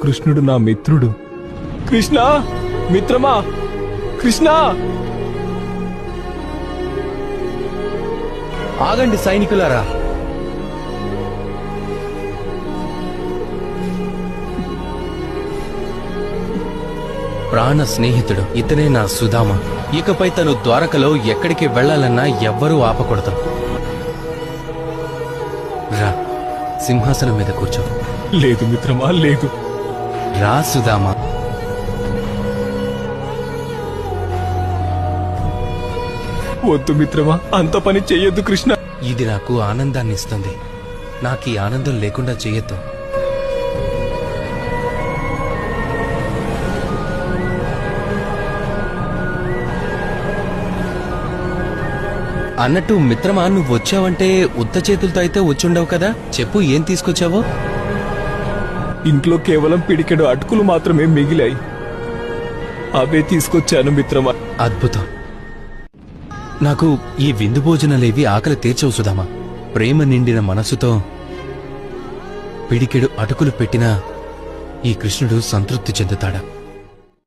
కృష్ణుడు నా మిత్రుడు. కృష్ణ మిత్రమా, కృష్ణ! ఆగండి సైనికులారా. ప్రాణ స్నేహితుడు ఇతనే నా సుధామ. ఇకపై తను ద్వారకలో ఎక్కడికి వెళ్లాలన్నా ఎవ్వరూ ఆపకూడదు. రా, సింహాసనం మీద కూర్చో. లేదు మిత్రమా, లేదు. రా సుధామ. వద్దు మిత్రమా, అంత పని చెయ్యొద్దు కృష్ణ. ఇది నాకు ఆనందాన్ని ఇస్తుంది. నాకు ఈ ఆనందం లేకుండా చెయ్యొద్దు. అన్నట్టు మిత్రమా, నువ్వు వచ్చావంటే ఉత్త చేతులతో అయితే వచ్చుండవు కదా. చెప్పు, ఏం తీసుకొచ్చావో. ఇంట్లో కేవలం పిడికెడు అటుకులు మాత్రమే మిగిలాయి. అవే తీసుకొచ్చాను మిత్రమా. అద్భుతం. నాకు ఈ విందు భోజనాలేవి ఆకలి తీర్చవు సుధామా. ప్రేమ నిండిన మనసుతో పిడికెడు అటుకులు పెట్టినా ఈ కృష్ణుడు సంతృప్తి చెందుతాడా?